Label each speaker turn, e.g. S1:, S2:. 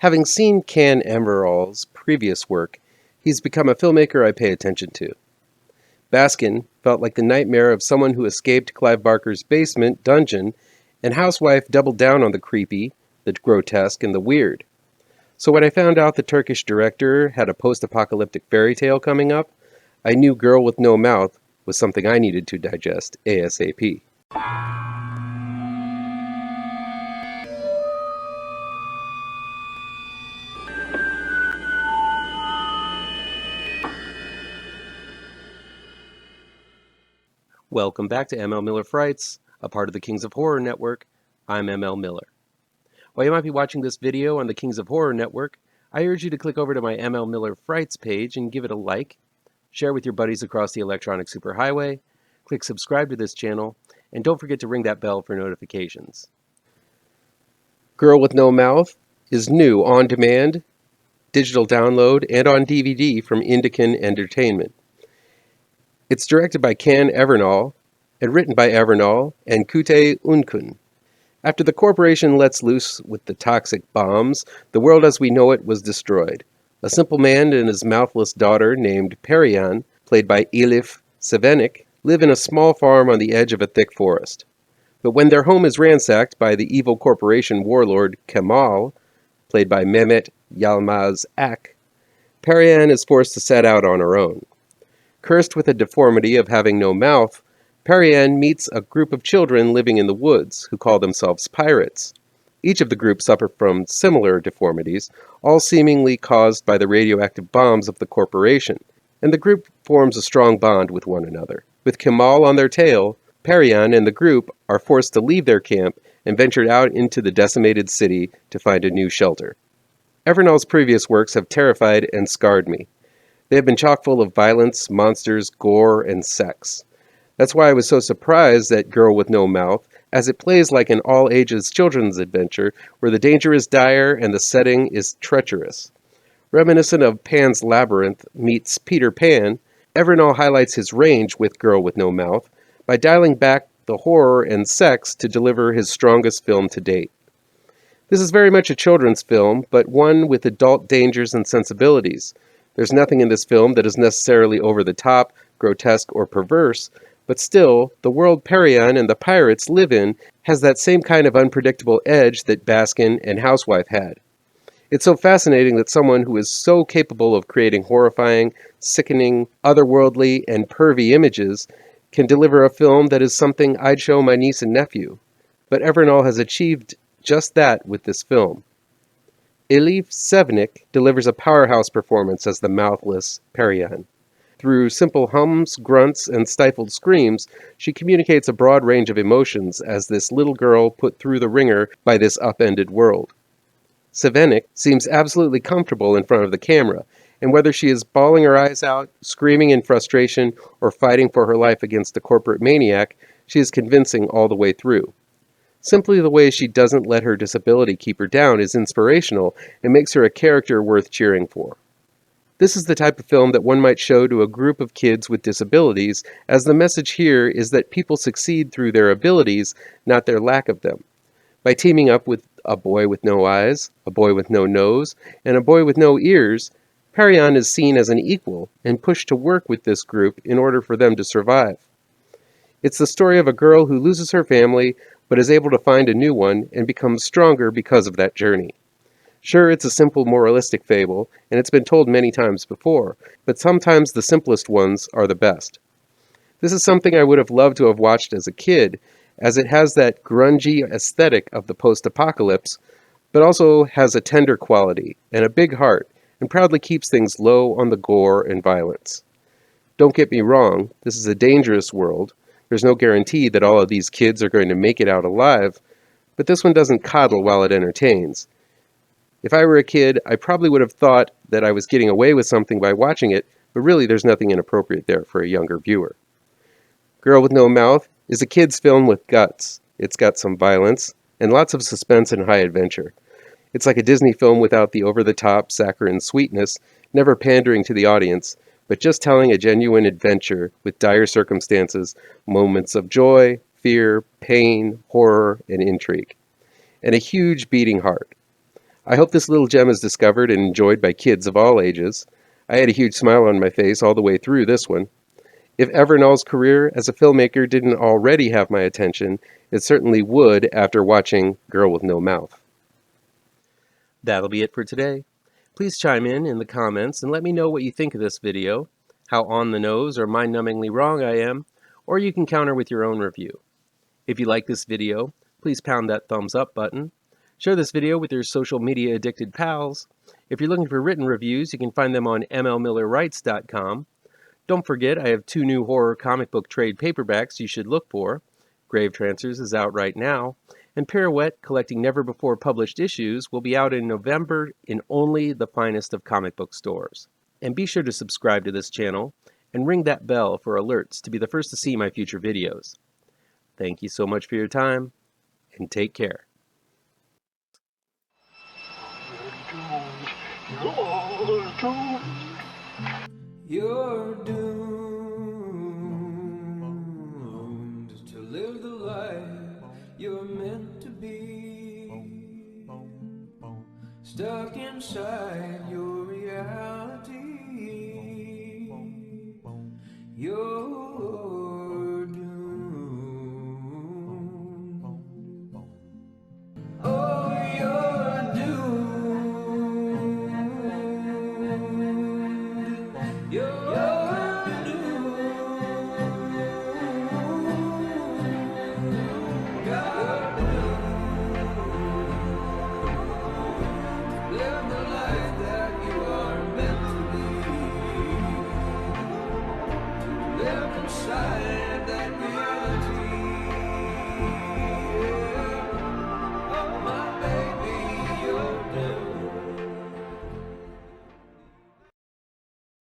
S1: Having seen Can Emerald's previous work, he's become a filmmaker I pay attention to. Baskin felt like the nightmare of someone who escaped Clive Barker's basement dungeon, and Housewife doubled down on the creepy, the grotesque, and the weird. So when I found out the Turkish director had a post-apocalyptic fairy tale coming up, I knew Girl with No Mouth was something I needed to digest ASAP. Welcome back to ML Miller Frights, a part of the Kings of Horror Network. I'm ML Miller. While you might be watching this video on the Kings of Horror Network, I urge you to click over to my ML Miller Frights page and give it a like, share with your buddies across the electronic superhighway, click subscribe to this channel, and don't forget to ring that bell for notifications. Girl with No Mouth is new on demand, digital download, and on DVD from Indican Entertainment. It's directed by Can Evernal and written by Evernal and Kute Unkun. After the corporation lets loose with the toxic bombs, the world as we know it was destroyed. A simple man and his mouthless daughter named Perihan, played by Elif Sevenik, live in a small farm on the edge of a thick forest. But when their home is ransacked by the evil corporation warlord Kemal, played by Mehmet Yalmaz Ak, Perihan is forced to set out on her own. Cursed with a deformity of having no mouth, Perihan meets a group of children living in the woods who call themselves pirates. Each of the group suffer from similar deformities, all seemingly caused by the radioactive bombs of the corporation, and the group forms a strong bond with one another. With Kemal on their tail, Perihan and the group are forced to leave their camp and venture out into the decimated city to find a new shelter. Evernal's previous works have terrified and scarred me. They have been chock full of violence, monsters, gore, and sex. That's why I was so surprised at Girl with No Mouth, as it plays like an all-ages children's adventure where the danger is dire and the setting is treacherous. Reminiscent of Pan's Labyrinth meets Peter Pan, Evernal highlights his range with Girl with No Mouth by dialing back the horror and sex to deliver his strongest film to date. This is very much a children's film, but one with adult dangers and sensibilities. There's nothing in this film that is necessarily over the top, grotesque, or perverse, but still, the world Perihan and the pirates live in has that same kind of unpredictable edge that Baskin and Housewife had. It's so fascinating that someone who is so capable of creating horrifying, sickening, otherworldly, and pervy images can deliver a film that is something I'd show my niece and nephew. But Evernal has achieved just that with this film. Elif Sevenik delivers a powerhouse performance as the mouthless Perihan. Through simple hums, grunts, and stifled screams, she communicates a broad range of emotions as this little girl put through the ringer by this upended world. Sevenik seems absolutely comfortable in front of the camera, and whether she is bawling her eyes out, screaming in frustration, or fighting for her life against a corporate maniac, she is convincing all the way through. Simply the way she doesn't let her disability keep her down is inspirational and makes her a character worth cheering for. This is the type of film that one might show to a group of kids with disabilities, as the message here is that people succeed through their abilities, not their lack of them. By teaming up with a boy with no eyes, a boy with no nose, and a boy with no ears, Perihan is seen as an equal and pushed to work with this group in order for them to survive. It's the story of a girl who loses her family, but is able to find a new one and becomes stronger because of that journey. Sure, it's a simple moralistic fable, and it's been told many times before, but sometimes the simplest ones are the best. This is something I would have loved to have watched as a kid, as it has that grungy aesthetic of the post-apocalypse, but also has a tender quality and a big heart, and proudly keeps things low on the gore and violence. Don't get me wrong, this is a dangerous world. There's no guarantee that all of these kids are going to make it out alive, but this one doesn't coddle while it entertains. If I were a kid, I probably would have thought that I was getting away with something by watching it, but really there's nothing inappropriate there for a younger viewer. Girl with No Mouth is a kid's film with guts. It's got some violence, and lots of suspense and high adventure. It's like a Disney film without the over-the-top, saccharine sweetness, never pandering to the audience, but just telling a genuine adventure with dire circumstances, moments of joy, fear, pain, horror, and intrigue. And a huge beating heart. I hope this little gem is discovered and enjoyed by kids of all ages. I had a huge smile on my face all the way through this one. If Evernoll's career as a filmmaker didn't already have my attention, it certainly would after watching Girl with No Mouth. That'll be it for today. Please chime in the comments and let me know what you think of this video, how on the nose or mind-numbingly wrong I am, or you can counter with your own review. If you like this video, please pound that thumbs up button. Share this video with your social media addicted pals. If you're looking for written reviews, you can find them on mlmillerwrites.com. Don't forget, I have 2 new horror comic book trade paperbacks you should look for. Grave Trancers is out right now, and Pirouette, collecting never-before-published issues, will be out in November in only the finest of comic book stores. And be sure to subscribe to this channel and ring that bell for alerts to be the first to see my future videos. Thank you so much for your time, and take care.
S2: You're doomed to live the life you're meant to be, stuck inside your reality. You're doomed. Oh, you're doomed. You're doomed. You're doomed. Live the life that you are meant to be. Live inside that reality.